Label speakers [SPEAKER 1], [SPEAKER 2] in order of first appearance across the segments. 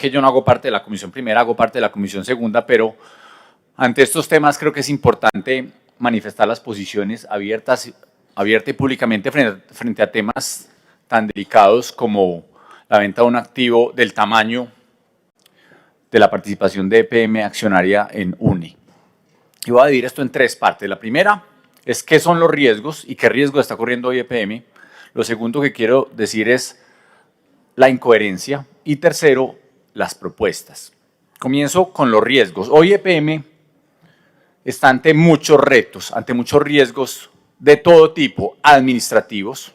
[SPEAKER 1] que yo no hago parte de la comisión primera, hago parte de la comisión segunda, pero ante estos temas creo que es importante manifestar las posiciones abierta y públicamente frente a temas tan delicados como la venta de un activo del tamaño de la participación de EPM accionaria en UNE. Y voy a dividir esto en tres partes. La primera es qué son los riesgos y qué riesgo está corriendo hoy EPM. Lo segundo que quiero decir es la incoherencia. Y tercero, las propuestas. Comienzo con los riesgos. Hoy EPM está ante muchos retos, ante muchos riesgos de todo tipo, administrativos,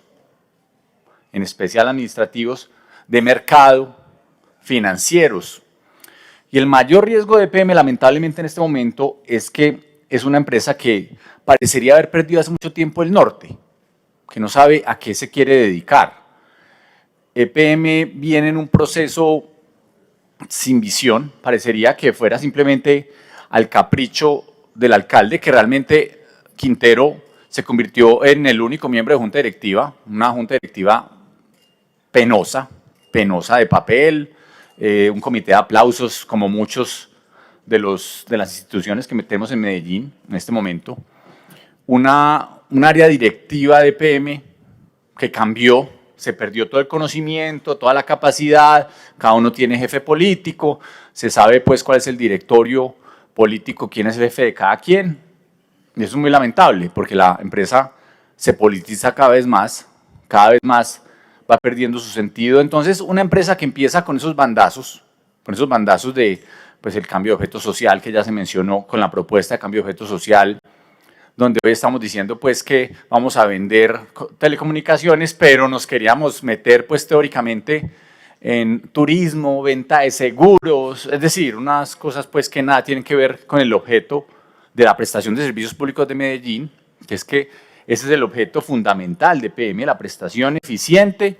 [SPEAKER 1] en especial administrativos, de mercado, financieros. Y el mayor riesgo de EPM, lamentablemente en este momento, es que es una empresa que parecería haber perdido hace mucho tiempo el norte, que no sabe a qué se quiere dedicar. EPM viene en un proceso sin visión, parecería que fuera simplemente al capricho del alcalde, que realmente Quintero se convirtió en el único miembro de junta directiva, una junta directiva penosa de papel, un comité de aplausos como muchos de las instituciones que metemos en Medellín en este momento, un área directiva de EPM que cambió, se perdió todo el conocimiento, toda la capacidad, cada uno tiene jefe político, se sabe pues cuál es el directorio político, quién es el jefe de cada quien, y eso es muy lamentable porque la empresa se politiza cada vez más va perdiendo su sentido. Entonces, una empresa que empieza con esos bandazos de pues, el cambio de objeto social que ya se mencionó, con la propuesta de cambio de objeto social, donde hoy estamos diciendo pues que vamos a vender telecomunicaciones, pero nos queríamos meter pues teóricamente en turismo, venta de seguros, es decir, unas cosas pues que nada tienen que ver con el objeto de la prestación de servicios públicos de Medellín, que es que ese es el objeto fundamental de EPM, la prestación eficiente,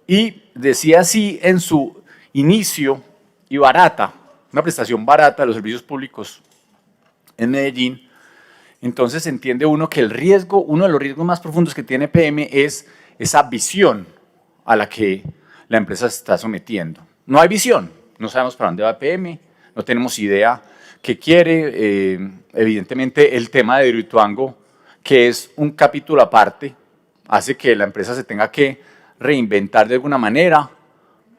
[SPEAKER 1] y decía así en su inicio y barata, una prestación barata de los servicios públicos en Medellín. Entonces entiende uno que uno de los riesgos más profundos que tiene EPM es esa visión a la que la empresa se está sometiendo. No hay visión, no sabemos para dónde va EPM, no tenemos idea qué quiere. Evidentemente el tema de Hidroituango, que es un capítulo aparte, hace que la empresa se tenga que reinventar de alguna manera,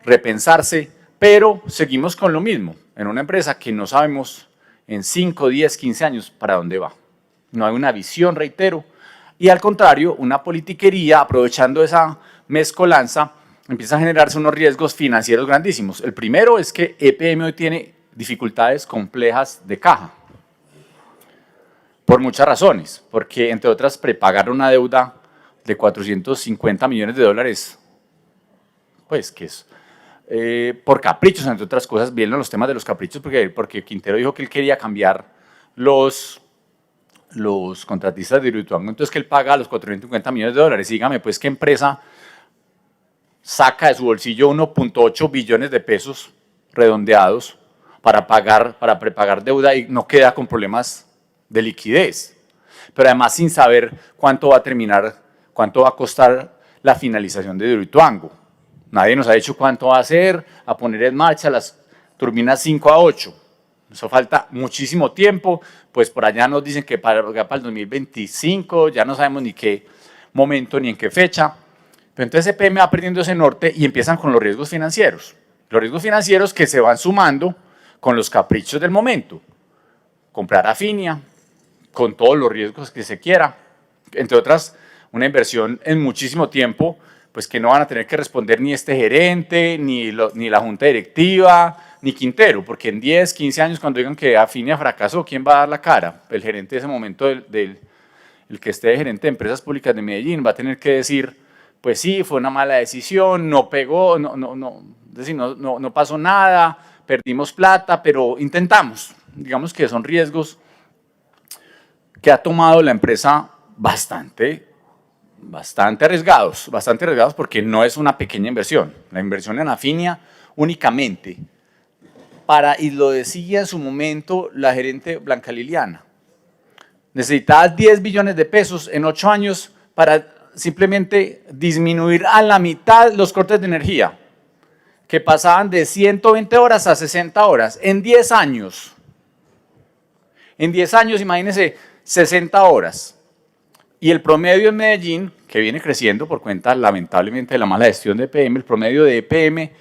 [SPEAKER 1] repensarse, pero seguimos con lo mismo, en una empresa que no sabemos en 5, 10, 15 años para dónde va. No hay una visión, reitero, y al contrario, una politiquería, aprovechando esa mezcolanza, empieza a generarse unos riesgos financieros grandísimos. El primero es que EPM hoy tiene dificultades complejas de caja, por muchas razones, porque entre otras prepagar una deuda de 450 millones de dólares, pues que es por caprichos, entre otras cosas, vienen los temas de los caprichos, porque Quintero dijo que él quería cambiar los contratistas de Hidroituango, entonces que él paga los 450 millones de dólares. Dígame, pues, ¿qué empresa saca de su bolsillo 1.8 billones de pesos redondeados para prepagar deuda y no queda con problemas de liquidez? Pero además sin saber cuánto va a costar la finalización de Hidroituango. Nadie nos ha dicho cuánto va a poner en marcha las turbinas 5 a 8. Eso falta muchísimo tiempo, pues por allá nos dicen que para el 2025, ya no sabemos ni qué momento ni en qué fecha. Pero entonces EPM va perdiendo ese norte y empiezan con los riesgos financieros. Los riesgos financieros que se van sumando con los caprichos del momento. Comprar Afinia, con todos los riesgos que se quiera, entre otras, una inversión en muchísimo tiempo, pues que no van a tener que responder ni este gerente, ni la junta directiva, ni Quintero, porque en 10, 15 años cuando digan que Afinia fracasó, ¿quién va a dar la cara? El gerente de ese momento, el que esté de gerente de empresas públicas de Medellín, va a tener que decir, pues sí, fue una mala decisión, no pegó, no pasó nada, perdimos plata, pero intentamos. Digamos que son riesgos que ha tomado la empresa bastante arriesgados porque no es una pequeña inversión. La inversión en Afinia únicamente y lo decía en su momento la gerente Blanca Liliana, necesitaba 10 billones de pesos en 8 años para simplemente disminuir a la mitad los cortes de energía, que pasaban de 120 horas a 60 horas en 10 años. En 10 años, imagínense, 60 horas. Y el promedio en Medellín, que viene creciendo por cuenta, lamentablemente, de la mala gestión de EPM, el promedio de EPM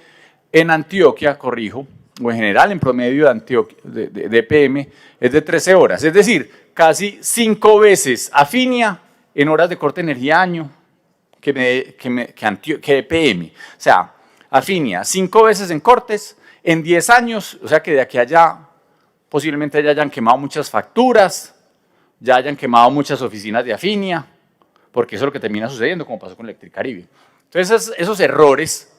[SPEAKER 1] en Antioquia, corrijo, o en general en promedio de EPM, es de 13 horas. Es decir, casi 5 veces Afinia en horas de corte de energía año que EPM. O sea, Afinia, 5 veces en cortes, en 10 años, o sea que de aquí a allá posiblemente ya hayan quemado muchas facturas, ya hayan quemado muchas oficinas de Afinia, porque eso es lo que termina sucediendo, como pasó con Electricaribe. Entonces, esos errores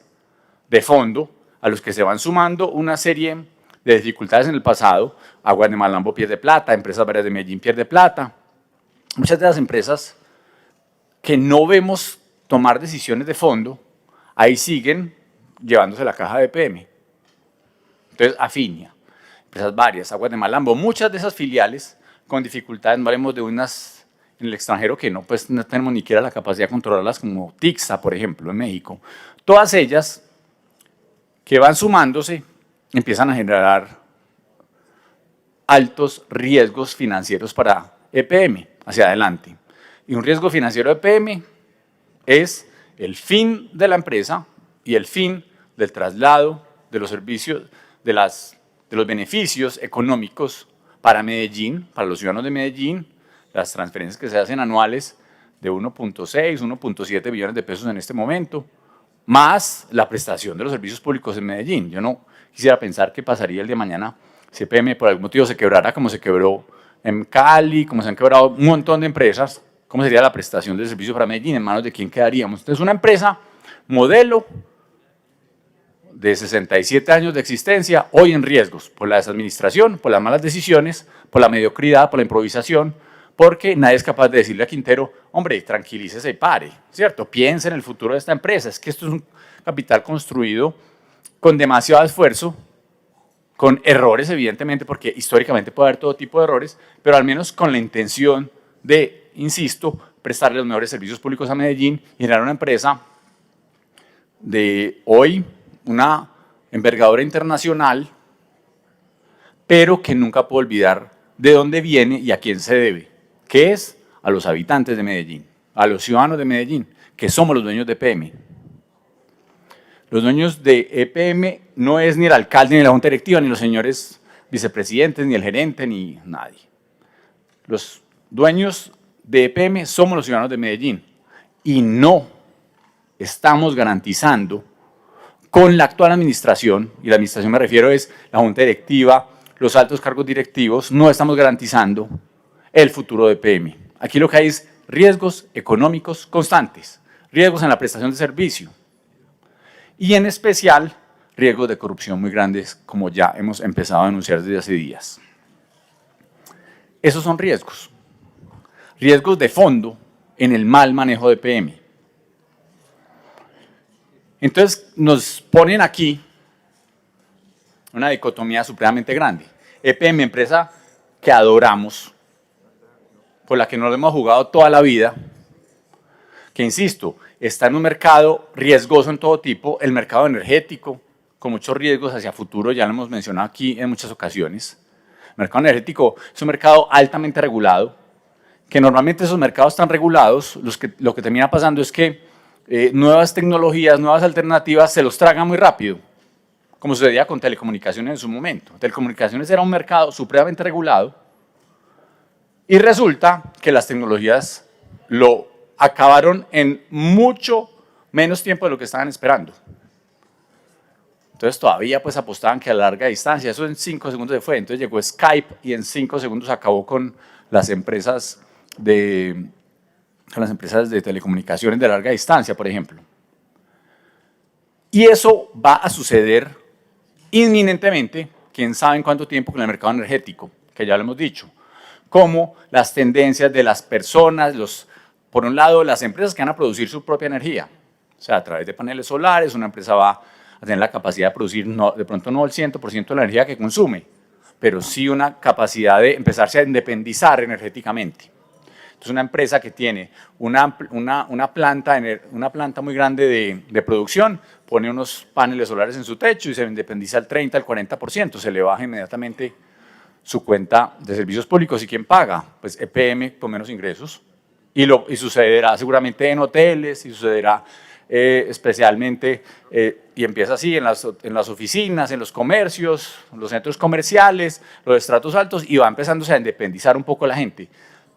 [SPEAKER 1] de fondo, a los que se van sumando una serie de dificultades en el pasado, Aguas de Malambo pierde plata, Empresas Varias de Medellín pierde plata, muchas de las empresas que no vemos tomar decisiones de fondo, ahí siguen llevándose la caja de EPM. Entonces, Afinia, Empresas Varias, Aguas de Malambo, muchas de esas filiales con dificultades, no hablemos de unas en el extranjero que no, pues no tenemos ni siquiera la capacidad de controlarlas, como Tixa, por ejemplo, en México. Todas ellas que van sumándose empiezan a generar altos riesgos financieros para EPM hacia adelante. Y un riesgo financiero de EPM es el fin de la empresa y el fin del traslado de los servicios, de los beneficios económicos para Medellín, para los ciudadanos de Medellín, las transferencias que se hacen anuales de 1.6, 1.7 billones de pesos en este momento, más la prestación de los servicios públicos en Medellín. Yo no quisiera pensar qué pasaría el día de mañana si EPM por algún motivo se quebrara, como se quebró en Cali, como se han quebrado un montón de empresas. ¿Cómo sería la prestación del servicio para Medellín? ¿En manos de quién quedaríamos? Entonces, una empresa modelo de 67 años de existencia, hoy en riesgos por la desadministración, por las malas decisiones, por la mediocridad, por la improvisación, porque nadie es capaz de decirle a Quintero, hombre, tranquilícese y pare, ¿cierto? Piense en el futuro de esta empresa. Es que esto es un capital construido con demasiado esfuerzo, con errores, evidentemente, porque históricamente puede haber todo tipo de errores, pero al menos con la intención de, insisto, prestarle los mejores servicios públicos a Medellín y generar una empresa de hoy, una envergadura internacional, pero que nunca puede olvidar de dónde viene y a quién se debe, que es a los habitantes de Medellín, a los ciudadanos de Medellín, que somos los dueños de EPM. Los dueños de EPM no es ni el alcalde, ni la junta directiva, ni los señores vicepresidentes, ni el gerente, ni nadie. Los dueños de EPM somos los ciudadanos de Medellín y no estamos garantizando con la actual administración, y la administración me refiero es la junta directiva, los altos cargos directivos, no estamos garantizando el futuro de EPM. Aquí lo que hay es riesgos económicos constantes, riesgos en la prestación de servicio y en especial riesgos de corrupción muy grandes, como ya hemos empezado a denunciar desde hace días. Esos son riesgos de fondo en el mal manejo de EPM. Entonces nos ponen aquí una dicotomía supremamente grande. EPM, empresa que adoramos, por la que nos hemos jugado toda la vida, que insisto, está en un mercado riesgoso en todo tipo, el mercado energético, con muchos riesgos hacia futuro, ya lo hemos mencionado aquí en muchas ocasiones. El mercado energético es un mercado altamente regulado, que normalmente esos mercados tan regulados, lo que termina pasando es que nuevas tecnologías, nuevas alternativas se los tragan muy rápido, como sucedía con telecomunicaciones en su momento. Telecomunicaciones era un mercado supremamente regulado y resulta que las tecnologías lo acabaron en mucho menos tiempo de lo que estaban esperando. Entonces todavía pues apostaban que a larga distancia, eso en 5 segundos se fue, entonces llegó Skype y en 5 segundos acabó con las empresas de telecomunicaciones de larga distancia, por ejemplo. Y eso va a suceder inminentemente, quién sabe en cuánto tiempo, con el mercado energético, que ya lo hemos dicho, como las tendencias de las personas, por un lado, las empresas que van a producir su propia energía, o sea, a través de paneles solares, una empresa va a tener la capacidad de producir, de pronto no el 100% de la energía que consume, pero sí una capacidad de empezarse a independizar energéticamente. Entonces, una empresa que tiene una planta muy grande de producción, pone unos paneles solares en su techo y se independiza al 30, al 40%, se le baja inmediatamente su cuenta de servicios públicos. ¿Y quién paga? Pues EPM con menos ingresos. Y sucederá seguramente en hoteles, y sucederá especialmente, y empieza así en las oficinas, en los comercios, en los centros comerciales, los estratos altos, y va empezándose a independizar un poco la gente.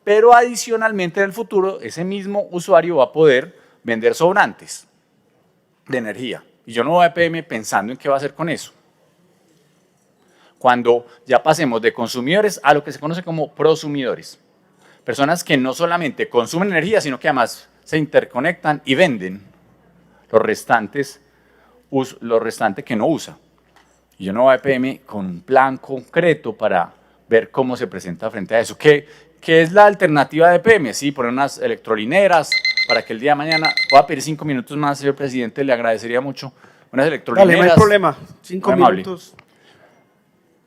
[SPEAKER 1] Pero adicionalmente en el futuro, ese mismo usuario va a poder vender sobrantes de energía. Y yo no voy a EPM pensando en qué va a hacer con eso. Cuando ya pasemos de consumidores a lo que se conoce como prosumidores. Personas que no solamente consumen energía, sino que además se interconectan y venden lo restante que no usa. Y yo no voy a EPM con un plan concreto para ver cómo se presenta frente a eso. ¿Qué es la alternativa de EPM? Sí, poner unas electrolineras para que el día de mañana, voy a pedir 5 minutos más, señor presidente, le agradecería mucho. Unas electrolineras.
[SPEAKER 2] Dale, no hay problema, 5 minutos.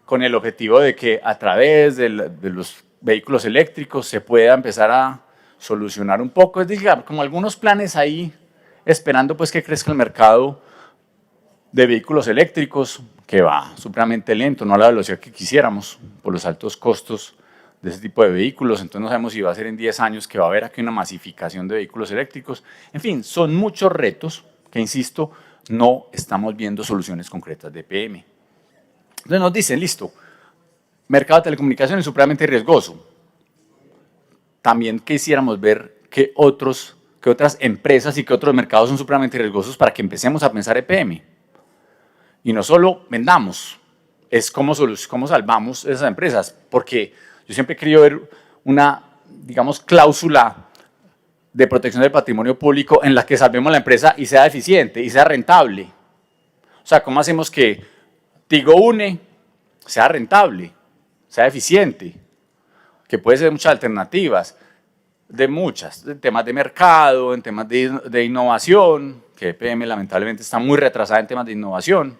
[SPEAKER 1] Con el objetivo de que a través de los vehículos eléctricos se pueda empezar a solucionar un poco, es decir, como algunos planes ahí, esperando pues que crezca el mercado de vehículos eléctricos, que va supremamente lento, no a la velocidad que quisiéramos, por los altos costos de ese tipo de vehículos. Entonces no sabemos si va a ser en 10 años que va a haber aquí una masificación de vehículos eléctricos. En fin, son muchos retos que, insisto, no estamos viendo soluciones concretas de EPM. Entonces nos dicen, listo, mercado de telecomunicaciones es supremamente riesgoso. También quisiéramos ver qué otras empresas y qué otros mercados son supremamente riesgosos para que empecemos a pensar EPM. Y no solo vendamos, es cómo salvamos esas empresas, porque yo siempre he querido ver una, digamos, cláusula de protección del patrimonio público en la que salvemos la empresa y sea eficiente y sea rentable. O sea, ¿cómo hacemos que Tigo Une sea rentable, sea eficiente? Que puede ser muchas alternativas, de temas de mercado, en temas de innovación, que EPM lamentablemente está muy retrasada en temas de innovación,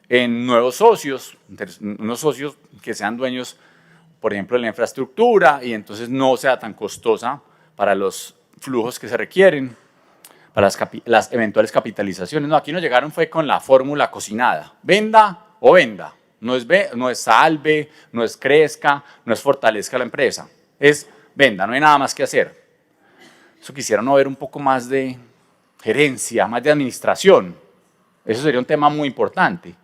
[SPEAKER 1] en nuevos socios, unos socios que sean dueños, por ejemplo, de la infraestructura y entonces no sea tan costosa para los flujos que se requieren, para las eventuales capitalizaciones. No, aquí nos llegaron fue con la fórmula cocinada, venda o venda. No es salve, no es crezca, no es fortalezca la empresa, es venda, no hay nada más que hacer. Eso quisiera no ver un poco más de gerencia, más de administración. Eso sería un tema muy importante.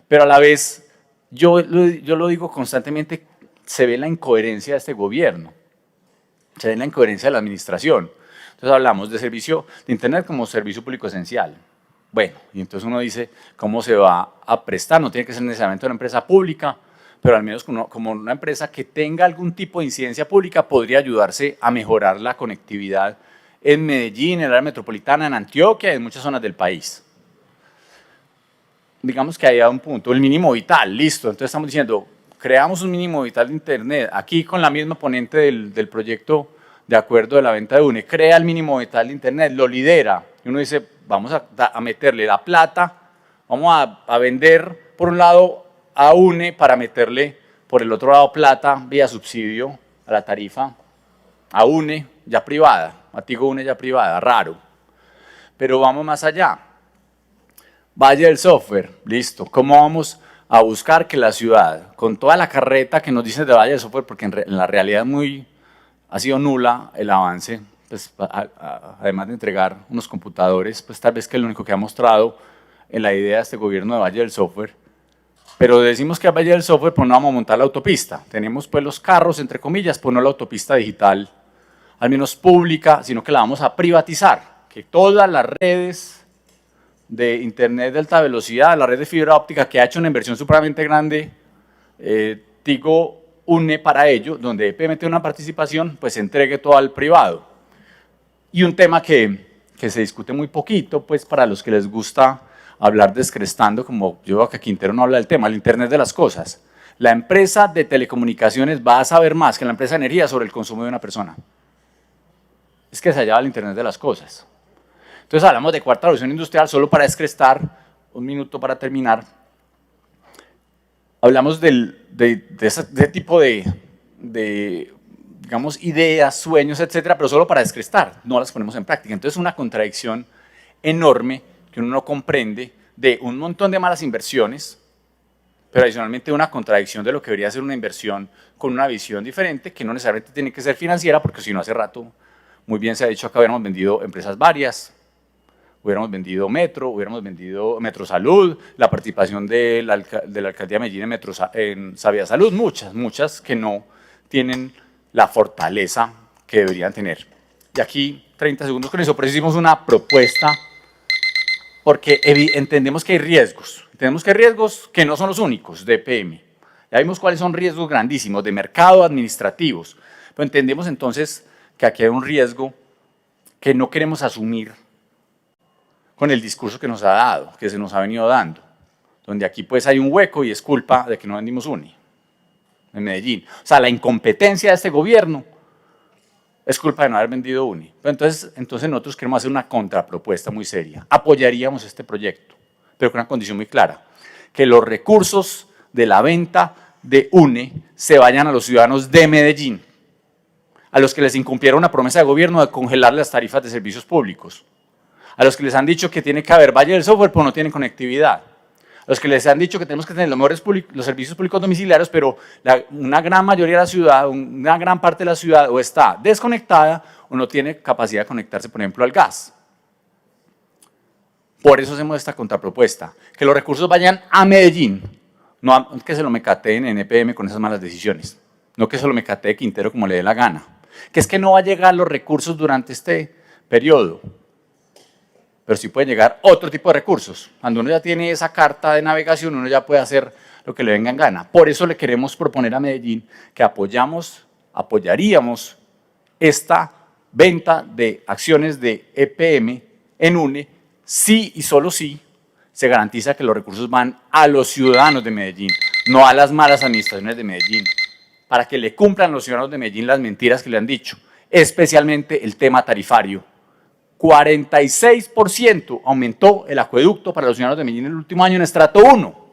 [SPEAKER 1] Pero a la vez, yo lo digo constantemente, se ve la incoherencia de este gobierno, se ve la incoherencia de la administración. Entonces hablamos de servicio de Internet como servicio público esencial. Bueno, y entonces uno dice, ¿cómo se va a prestar? No tiene que ser necesariamente una empresa pública, pero al menos como una empresa que tenga algún tipo de incidencia pública podría ayudarse a mejorar la conectividad en Medellín, en el área metropolitana, en Antioquia y en muchas zonas del país. Digamos que haya un punto, el mínimo vital, listo. Entonces estamos diciendo, creamos un mínimo vital de Internet. Aquí con la misma ponente del proyecto de acuerdo de la venta de UNE, crea el mínimo vital de Internet, lo lidera. Y uno dice, vamos a meterle la plata, vamos a vender por un lado a UNE para meterle por el otro lado plata vía subsidio a la tarifa, a UNE ya privada, a Tigo Une ya privada, raro. Pero vamos más allá. Valle del Software, listo. ¿Cómo vamos a buscar que la ciudad, con toda la carreta que nos dicen de Valle del Software, porque en la realidad ha sido nula el avance, pues, además de entregar unos computadores, pues tal vez que es lo único que ha mostrado en la idea de este gobierno de Valle del Software, pero decimos que a Valle del Software pues no vamos a montar la autopista, tenemos pues los carros, entre comillas, pues no la autopista digital, al menos pública, sino que la vamos a privatizar, que todas las redes de Internet de alta velocidad, la red de fibra óptica que ha hecho una inversión supremamente grande, Tigo Une para ello, donde EPM tiene una participación, pues se entregue todo al privado. Y un tema que se discute muy poquito, pues para los que les gusta hablar descrestando, como yo veo que Quintero no habla del tema, el Internet de las cosas. La empresa de telecomunicaciones va a saber más que la empresa de energía sobre el consumo de una persona. Es que se hallaba el Internet de las cosas. Entonces hablamos de cuarta revolución industrial, solo para descrestar, un minuto para terminar. Hablamos de ese tipo de digamos, ideas, sueños, etcétera, pero solo para descrestar, no las ponemos en práctica. Entonces, una contradicción enorme que uno no comprende de un montón de malas inversiones, pero adicionalmente una contradicción de lo que debería ser una inversión con una visión diferente, que no necesariamente tiene que ser financiera, porque si no hace rato, muy bien se ha dicho acá, hubiéramos vendido empresas varias, hubiéramos vendido Metro, hubiéramos vendido Metrosalud, la participación de la Alcaldía de Medellín en Sabia Salud, muchas que no tienen la fortaleza que deberían tener. Y aquí, 30 segundos con eso, por eso hicimos una propuesta, porque entendemos que hay riesgos que no son los únicos de EPM. Ya vimos cuáles son riesgos grandísimos de mercado, administrativos, pero entendemos entonces que aquí hay un riesgo que no queremos asumir con el discurso que nos ha dado, que se nos ha venido dando, donde aquí pues hay un hueco y es culpa de que no vendimos UNE en Medellín. O sea, la incompetencia de este gobierno es culpa de no haber vendido UNE. Pero entonces nosotros queremos hacer una contrapropuesta muy seria. Apoyaríamos este proyecto, pero con una condición muy clara, que los recursos de la venta de UNE se vayan a los ciudadanos de Medellín, a los que les incumplieron una promesa de gobierno de congelar las tarifas de servicios públicos, a los que les han dicho que tiene que haber valle del software pero no tienen conectividad, a los que les han dicho que tenemos que tener los servicios públicos domiciliarios, pero una gran mayoría de la ciudad, una gran parte de la ciudad o está desconectada o no tiene capacidad de conectarse, por ejemplo, al gas. Por eso hacemos esta contrapropuesta, que los recursos vayan a Medellín, no que se lo mecateen en EPM con esas malas decisiones, no que se lo mecatee Quintero como le dé la gana, que es que no va a llegar los recursos durante este periodo, pero sí pueden llegar otro tipo de recursos. Cuando uno ya tiene esa carta de navegación, uno ya puede hacer lo que le venga en gana. Por eso le queremos proponer a Medellín que apoyaríamos esta venta de acciones de EPM en UNE, sí y solo sí se garantiza que los recursos van a los ciudadanos de Medellín, no a las malas administraciones de Medellín, para que le cumplan los ciudadanos de Medellín las mentiras que le han dicho, especialmente el tema tarifario. 46% aumentó el acueducto para los ciudadanos de Medellín en el último año en estrato 1.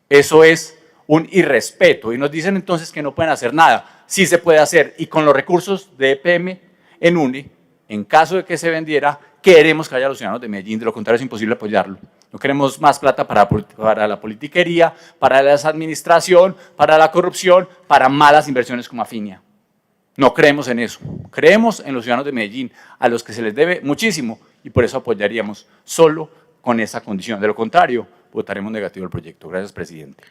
[SPEAKER 1] Eso es un irrespeto y nos dicen entonces que no pueden hacer nada. Sí se puede hacer y con los recursos de EPM en UNE, en caso de que se vendiera, queremos que haya los ciudadanos de Medellín, de lo contrario es imposible apoyarlo. No queremos más plata para la politiquería, para la desadministración, para la corrupción, para malas inversiones como Afinia. No creemos en eso, creemos en los ciudadanos de Medellín, a los que se les debe muchísimo y por eso apoyaríamos solo con esa condición. De lo contrario, votaremos negativo el proyecto. Gracias, presidente.